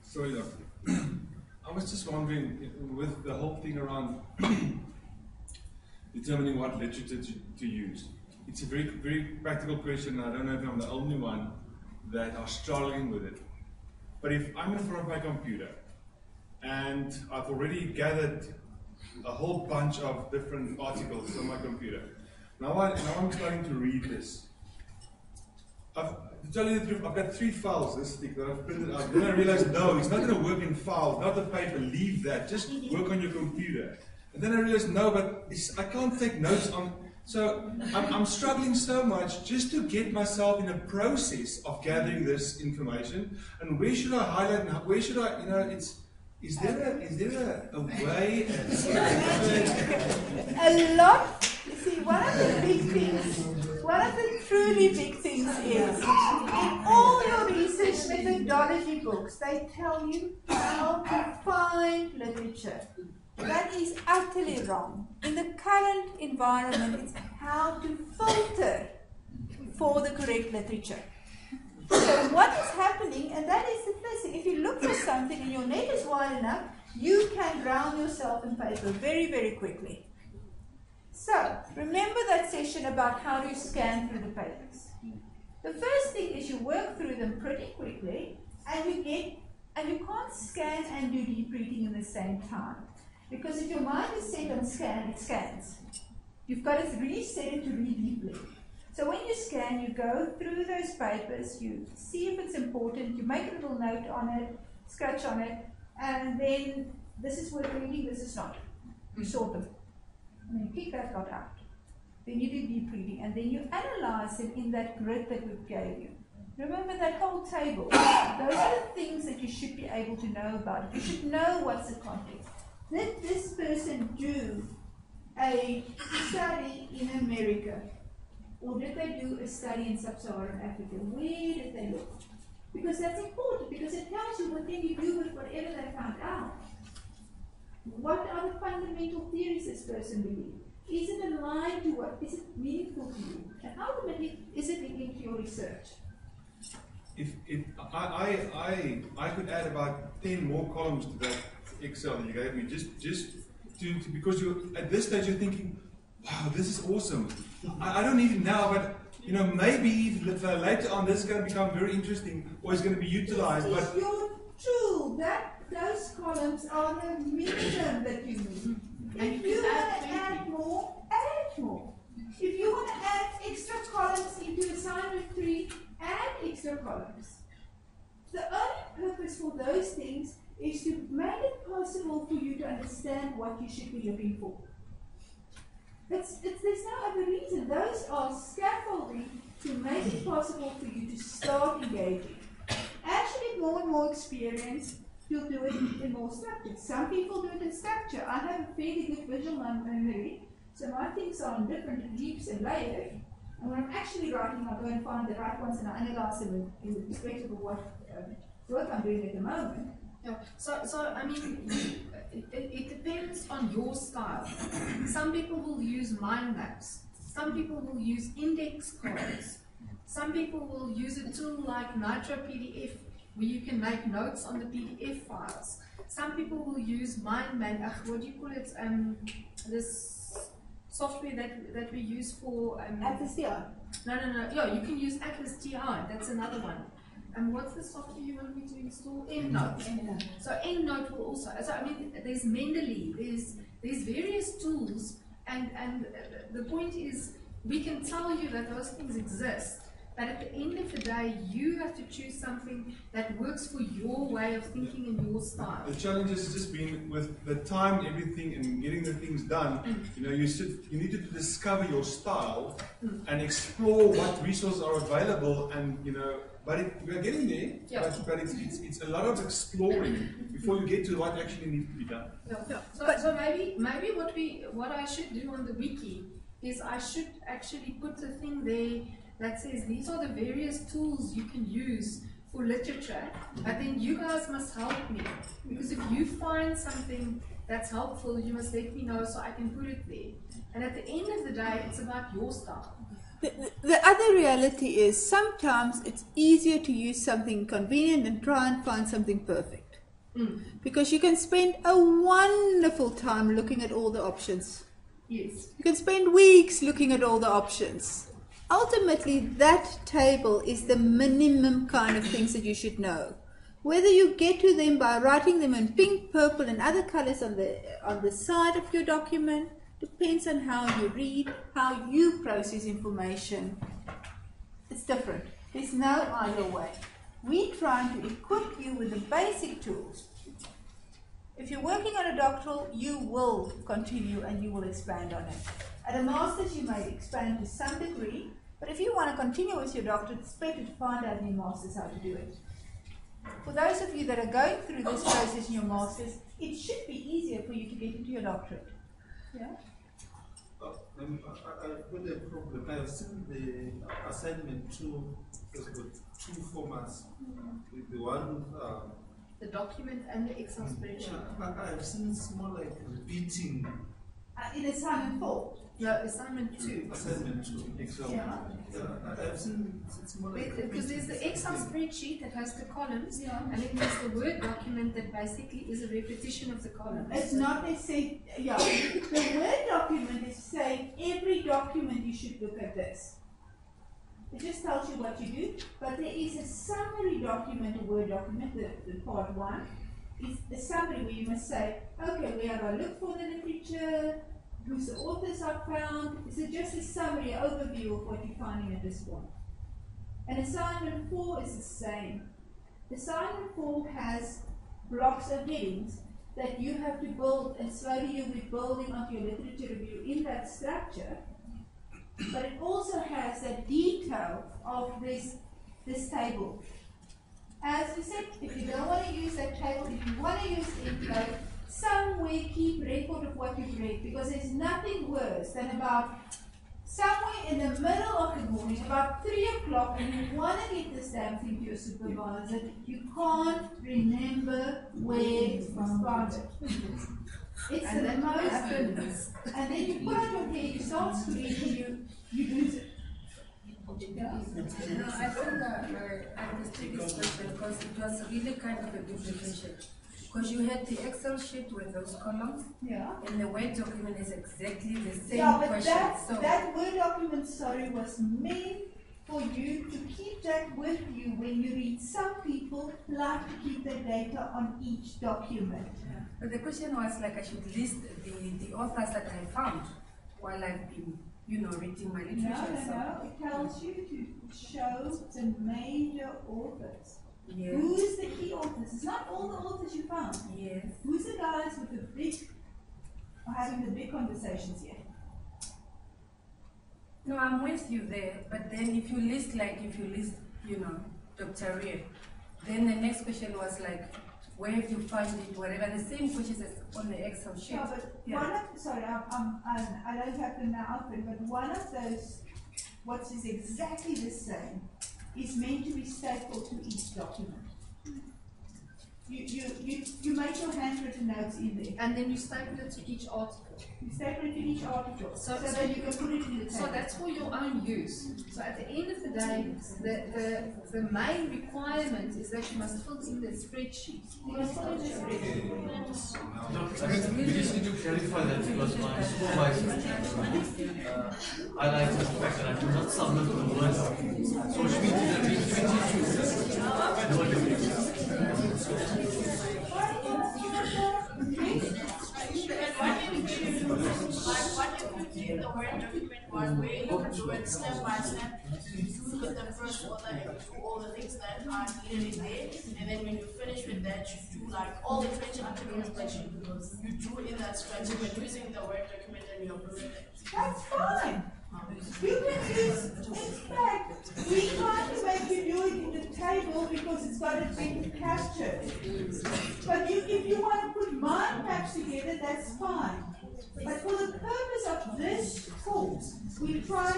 Sorry, Doctor. I was just wondering, with the whole thing around determining what literature to use, it's a very, very practical question. I don't know if I'm the only one that are struggling with it. But if I'm in front of my computer and I've already gathered a whole bunch of different articles on my computer, now I'm starting to read this. To tell you the truth, I've got 3 files this thick that I've printed out. Then I realized, no, it's not going to work in files, not the paper, leave that, just work on your computer. And then I realized, no, but I can't take notes on. So I'm struggling so much just to get myself in a process of gathering this information. And where should I highlight and where should I, is there a way? A lot, you see, one of the big things, one of the truly big things is, in all your research methodology books, they tell you how to find literature. That is utterly wrong. In the current environment, it's how to filter for the correct literature. So what is happening, and that is the first thing, if you look for something and your net is wide enough, you can drown yourself in paper very, very quickly. So, remember that session about how do you scan through the papers. The first thing is you work through them pretty quickly, and you can't scan and do deep reading at the same time. Because if your mind is set on scan, it scans. You've got to reset it to read deeply. So when you scan, you go through those papers, you see if it's important, you make a little note on it, scratch on it, and then this is worth reading, this is not. You sort them. And then you kick that lot out. Then you do deep reading, and then you analyze it in that grid that we gave you. Remember that whole table. Those are the things that you should be able to know about. You should know what's the context. Did this person do a study in America? Or did they do a study in sub-Saharan Africa? Where did they look? Because that's important, because it tells you what then you do with whatever they found out. What are the fundamental theories this person believes? Is it aligned to what? Is it meaningful to you? And ultimately, is it linked to your research? If I could add about 10 more columns to that Excel that you gave me, just to because you at this stage you're thinking, wow, this is awesome. I don't need it now, but maybe later on this is going to become very interesting or it's going to be utilized. This is your tool. Those columns are the medium that you need. If you want to add more, add more. If you want to add extra columns into assignment 3, add extra columns. The only purpose for those things is to make it possible for you to understand what you should be looking for. There's no other reason. Those are scaffolding to make it possible for you to start engaging. As you get more and more experience, you'll do it in more structure. Some people do it in structure. I have a fairly good visual memory, so my things are on different heaps and layers. And when I'm actually writing, I'll go and find the right ones and I analyze them in respect of what work I'm doing at the moment. Yeah. So I mean, it depends on your style. Some people will use mind maps. Some people will use index cards. Some people will use a tool like Nitro PDF, where you can make notes on the PDF files. Some people will use what do you call it? This software that we use for Atlas TI. No. Yeah, you can use Atlas TI. That's another one. And what's the software you want me to install? EndNote. So EndNote will also. So I mean, there's Mendeley. There's various tools, and the point is, we can tell you that those things exist. But at the end of the day, you have to choose something that works for your way of thinking and your style. The challenge has just been with the time, everything, and getting the things done. You know, you need to discover your style and explore what resources are available. And you know, but we're getting there. Yeah. But it's a lot of exploring before you get to what actually needs to be done. Yeah. So maybe what I should do on the wiki is I should actually put the thing there that says these are the various tools you can use for literature, but then you guys must help me, because if you find something that's helpful, you must let me know so I can put it there. And at the end of the day, it's about your style. The other reality is sometimes it's easier to use something convenient than try and find something perfect. Because you can spend a wonderful time looking at all the options. Yes. You can spend weeks looking at all the options. Ultimately, that table is the minimum kind of things that you should know. Whether you get to them by writing them in pink, purple, and other colors on the side of your document depends on how you read, how you process information. It's different. There's no either way. We're trying to equip you with the basic tools. If you're working on a doctoral, you will continue and you will expand on it. At a master's, you may expand to some degree, but if you want to continue with your doctorate, it's better to find out in your master's how to do it. For those of you that are going through this process in your master's, it should be easier for you to get into your doctorate. Yeah? I've got a problem. I have seen the assignment two, there's got two formats. The one The document and the Excel spreadsheet. I have seen it's more like repeating. In assignment 4. No, assignment 2. Assignment 2. Excel. Yeah. I've seen it's more like Because there's the Excel spreadsheet that has the columns, and then there's the Word document that basically is a repetition of the columns. It's not necessarily, the Word document is saying every document you should look at this. It just tells you what you do, but there is a summary document, a Word document, the part 1, is a summary where you must say, okay, where have I looked for the literature, who's the authors I've found. It's just a summary, overview of what you're finding at this point. And assignment 4 is the same. Assignment 4 has blocks of headings that you have to build, and slowly you'll be building onto your literature review in that structure. But it also has the detail of this table. As we said, if you don't want to use that table, if you want to use it, somewhere keep record of what you've read, because there's nothing worse than about somewhere in the middle of the morning, about 3 o'clock, and you want to get this damn thing to your supervisor, you can't remember where you found it. It's And the that most, happens. and then you put it on here, you start screaming, you lose it. Yeah. No, I think that I understood this question because it was really kind of a duplication. Because you had the Excel sheet with those columns, Yeah. and the Word document is exactly the same Yeah, but question. that Word document, was meant for you to keep that with you when you read. Some people like to keep their data on each document. But the question was like I should list the authors that I found while I've been, reading my literature. No. It tells you to show the major authors. Yes. Who's the key authors? It's not all the authors you found. Yes. Who's the guys with the big, having the big conversations here? No, I'm with you there. But then if you list, Dr. Reed, then the next question was like, where have you found it, whatever, the same questions as on the Excel sheet. Yeah, but I don't have them now open, but one of those what is exactly the same, is meant to be stapled to each document. You make your handwritten notes in there. And then you staple it to each article. You staple it to each article so that you can put it in the table. So that's for your own use. So at the end of the day, the main requirement is that you must fill in the spreadsheet. You must fill in the spreadsheet. We just need to clarify that because my supervisor highlights the fact that I do not submit the Word document. So which means that we What if you do the Word document one way, you can do it step by step, you with the first order and do all the things that are needed in there, and then when you finish with that, you do like all the 20 articles that you drew in that structure, but using the Word document and your bullet. That's fine. You can use, in fact, we try to make you do it in the table because it's got it being captured. But if you want to put mind maps together, that's fine. But for the purpose of this course, we try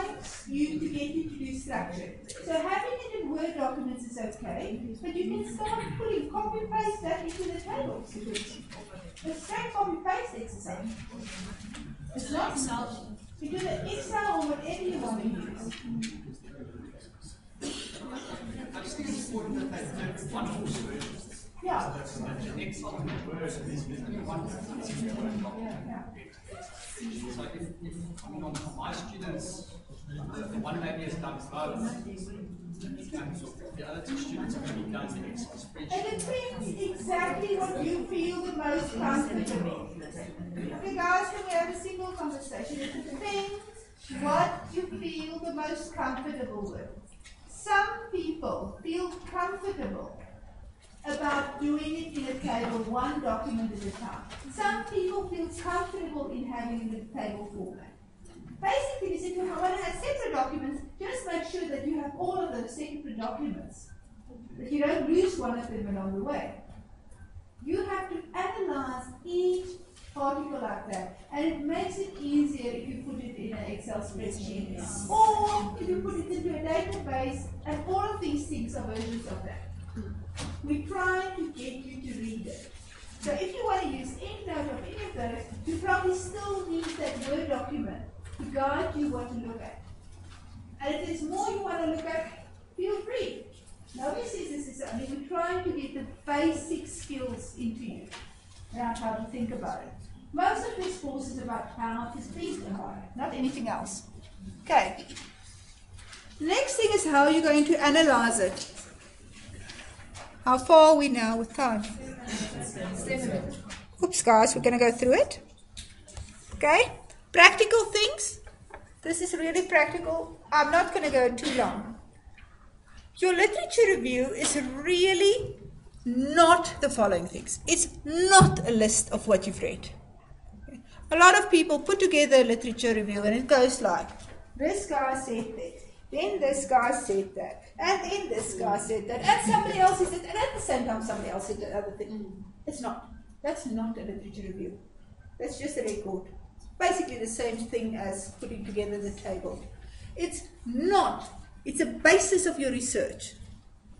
you to get you to do structure. So having it in Word documents is okay, but you can start putting copy-paste that into the tables. It's a straight copy-paste exercise. It's not Excel. You do the Excel or whatever you want to use. I just think it's important that they have one version. Yeah. Excel and Word is one So I mean, on my students, the one maybe has done both. And so the other two students have maybe done the Excel spreadsheet. It depends exactly what you feel the most comfortable. Okay guys, can we have a single conversation? It depends what you feel the most comfortable with. Some people feel comfortable about doing it in a table, one document at a time. Some people feel comfortable in having it in a table format. Basically, if you want to have separate documents, just make sure that you have all of those separate documents, that you don't lose one of them along the way. You have to analyze each article like that, and it makes it easier if you put it in an Excel spreadsheet, or if you put it into a database, and all of these things are versions of that. We try to get you to read it. So if you want to use any note of any of those, you probably still need that Word document to guide you what to look at. And if there's more you want to look at, feel free. Nobody says this is only, we're trying to get the basic skills into you around how to think about it. Most of this course is about how to think about it, not anything else. Okay. Next thing is how you're going to analyze it. How far are we now with time? 7 minutes. Oops, guys, we're going to go through it. Okay? Practical things. This is really practical. I'm not going to go too long. Your literature review is really not the following things. It's not a list of what you've read. A lot of people put together a literature review and it goes like, this guy said that, then this guy said that, and then this guy said that, and somebody else said that, and at the same time somebody else said the other thing. It's not. That's not a literature review. That's just a record. Basically the same thing as putting together the table. It's not. It's a basis of your research.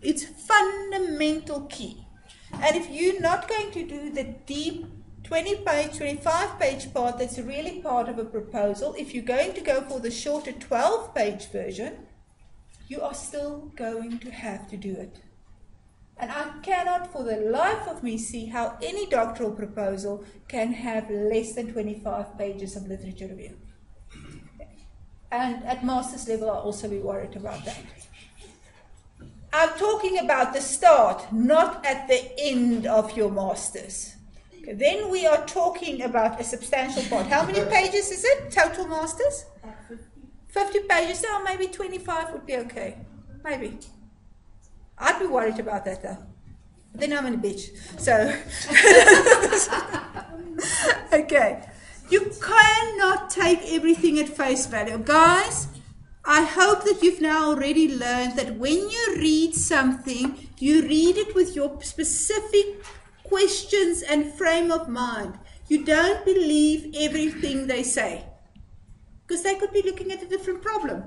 It's fundamental key. And if you're not going to do the deep 20-page, 25-page part that's really part of a proposal, if you're going to go for the shorter 12-page version, you are still going to have to do it. And I cannot for the life of me see how any doctoral proposal can have less than 25 pages of literature review. And at master's level, I'll also be worried about that. I'm talking about the start, not at the end of your master's. Okay, then we are talking about a substantial part. How many pages is it, total master's? 50 pages. No, maybe 25 would be okay. Maybe. I'd be worried about that though. Then I'm in a bitch. So, okay. You cannot take everything at face value. Guys, I hope that you've now already learned that when you read something, you read it with your specific questions and frame of mind. You don't believe everything they say, because they could be looking at a different problem.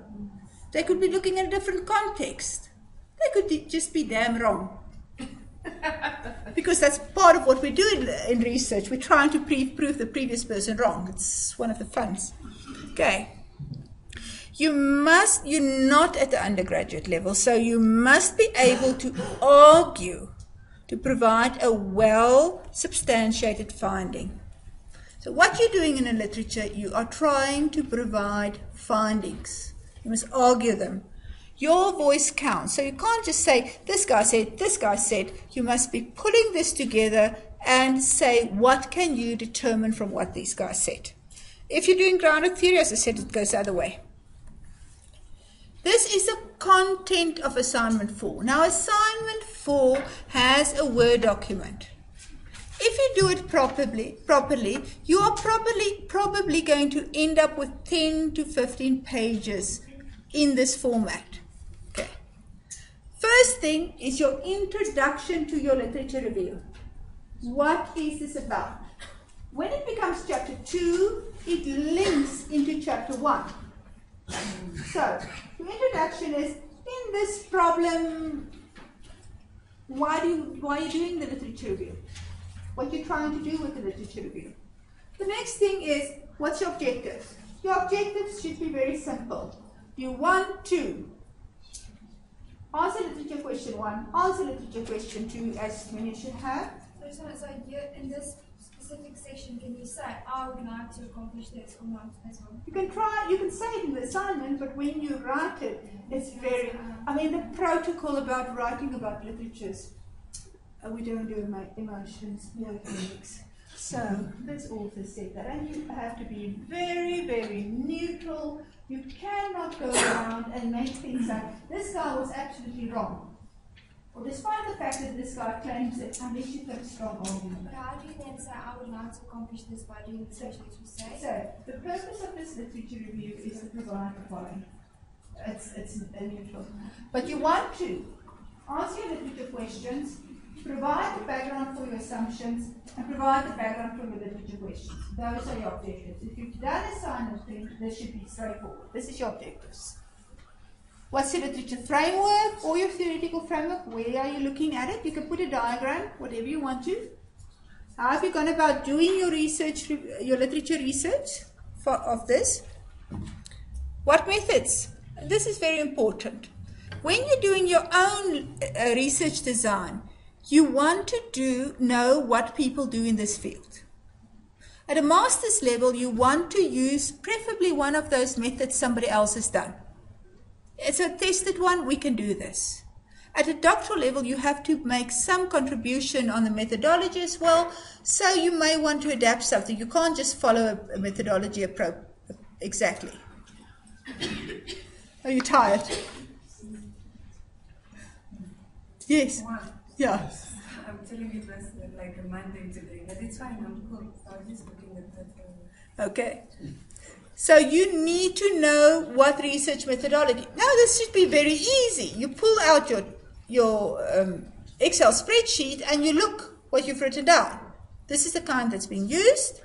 They could be looking at a different context. They could just be damn wrong. Because that's part of what we do in research. We're trying to prove the previous person wrong. It's one of the funs. Okay. You're not at the undergraduate level, so you must be able to argue to provide a well-substantiated finding. So what you're doing in a literature, you are trying to provide findings. You must argue them. Your voice counts. So you can't just say, this guy said, this guy said. You must be putting this together and say, what can you determine from what these guys said? If you're doing grounded theory, as I said, it goes the other way. This is the content of assignment 4. Now, assignment 4 has a Word document. If you do it properly, you are probably going to end up with 10 to 15 pages in this format. Okay. First thing is your introduction to your literature review. What is this about? When it becomes chapter 2, it links into chapter 1. So, the introduction is, in this problem, why are you doing the literature review? What you're trying to do with the literature review. The next thing is, what's your objectives? Your objectives should be very simple. You want to answer literature question 1, answer literature question 2, as many as you have. So here in this specific section, can you say, I would like to accomplish this or not as well? You can say it in the assignment, but when you write it, it's very, the protocol about writing about literatures, we don't do emotions, we have clinics. So, this author said that, and you have to be very, very neutral. You cannot go around and make things like, this guy was absolutely wrong. Or despite the fact that this guy claims it, unless you have a strong argument. But how do you then say, I would like to accomplish this by doing the search that you say? So, the purpose of this literature review is to provide the following. It's neutral. But you want to answer your literature questions, provide the background for your assumptions, and provide the background for your literature questions. Those are your objectives. If you've done assignment 3, this should be straightforward. This is your objectives. What's your literature framework or your theoretical framework? Where are you looking at it? You can put a diagram, whatever you want to. How have you gone about doing your research, your literature research of this? What methods? This is very important. When you're doing your own research design, you want to know what people do in this field. At a master's level, you want to use preferably one of those methods somebody else has done. It's a tested one, we can do this. At a doctoral level, you have to make some contribution on the methodology as well, so you may want to adapt something. You can't just follow a methodology approach exactly. Are you tired? Yes. Yeah. I'm telling you, it was like a Monday today, but it's fine, I'm cool. I was just looking at that. Okay. So you need to know what research methodology. Now this should be very easy. You pull out your Excel spreadsheet and you look what you've written down. This is the kind that's being used.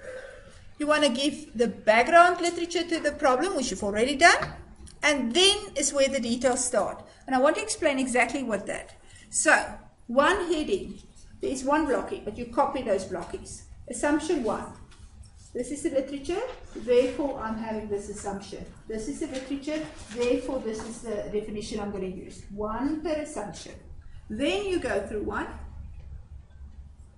You want to give the background literature to the problem, which you've already done. And then is where the details start. And I want to explain exactly what that. So, one heading, there is one blocking, but you copy those blockings. Assumption 1. This is the literature, therefore I'm having this assumption. This is the literature, therefore this is the definition I'm going to use. One per assumption. Then you go through one.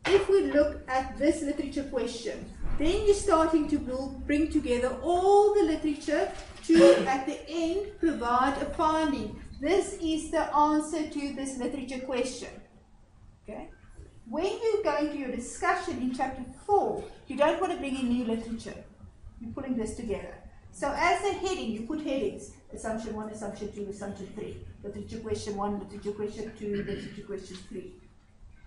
If we look at this literature question, then you're starting to bring together all the literature to, at the end, provide a finding. This is the answer to this literature question. Okay? When you go into your discussion in chapter 4, you don't want to bring in new literature. You're putting this together. So as a heading, you put headings. Assumption 1, assumption 2, assumption 3. Literature question 1, literature question 2, literature question 3.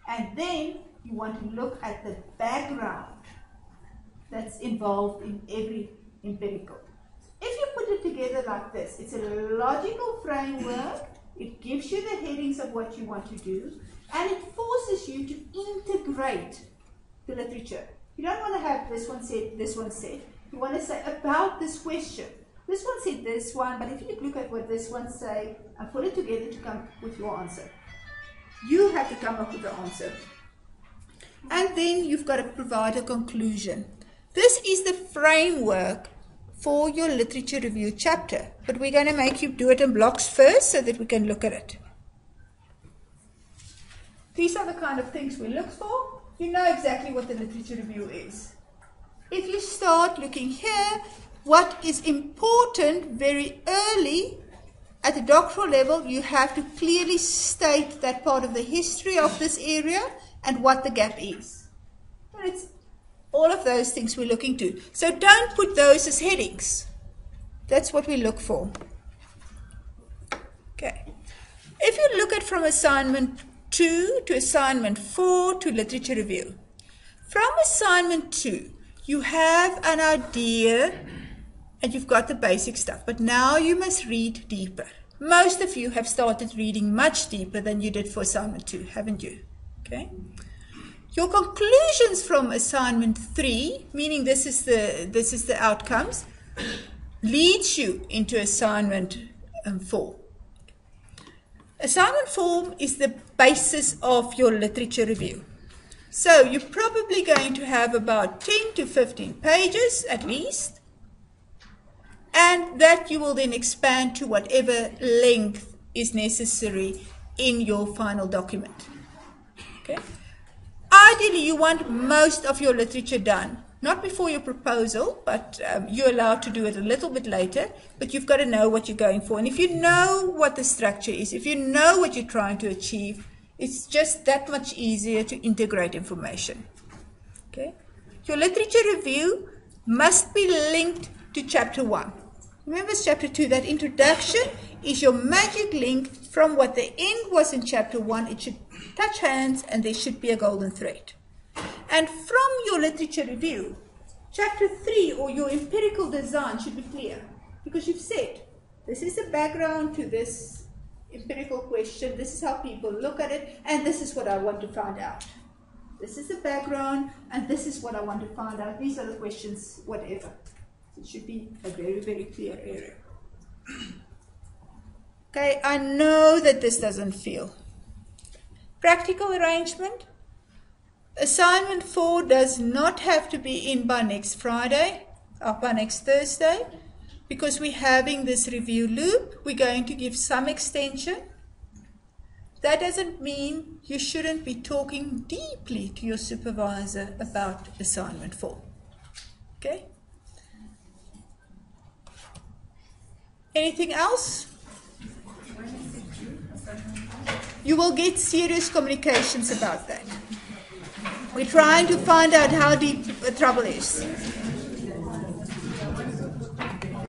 And then you want to look at the background that's involved in every empirical. If you put it together like this, it's a logical framework. It gives you the headings of what you want to do. And it forces you to integrate the literature. You don't want to have this one said, this one said. You want to say about this question. This one said this one, but if you look at what this one say and put it together to come with your answer. You have to come up with the answer. And then you've got to provide a conclusion. This is the framework for your literature review chapter, but we're going to make you do it in blocks first so that we can look at it. These are the kind of things we look for. You know exactly what the literature review is. If you start looking here, what is important very early at the doctoral level, you have to clearly state that part of the history of this area and what the gap is. And it's all of those things we're looking to. So don't put those as headings. That's what we look for. Okay. If you look at from assignment 2 to assignment 4 to literature review. From assignment 2, you have an idea and you've got the basic stuff, but now you must read deeper. Most of you have started reading much deeper than you did for assignment 2, haven't you? Okay. Your conclusions from assignment 3, meaning this is the outcomes, leads you into assignment 4. Assignment 4 is the basis of your literature review. So you're probably going to have about 10 to 15 pages at least, and that you will then expand to whatever length is necessary in your final document. Okay? Ideally, you want most of your literature done, not before your proposal, but you're allowed to do it a little bit later, but you've got to know what you're going for. And if you know what the structure is, if you know what you're trying to achieve, it's just that much easier to integrate information. Okay? Your literature review must be linked to chapter 1. Remember chapter 2, that introduction is your magic link from what the end was in chapter 1. It should touch hands and there should be a golden thread. And from your literature review, chapter 3 or your empirical design should be clear. Because you've said, this is the background to this empirical question, this is how people look at it, and this is what I want to find out. This is the background, and this is what I want to find out. These are the questions, whatever. It should be a very, very clear area. Okay, I know that this doesn't feel. Practical arrangement. Assignment 4 does not have to be in by next Friday or by next Thursday because we're having this review loop. We're going to give some extension. That doesn't mean you shouldn't be talking deeply to your supervisor about assignment 4. Okay? Anything else? You will get serious communications about that. We're trying to find out how deep the trouble is.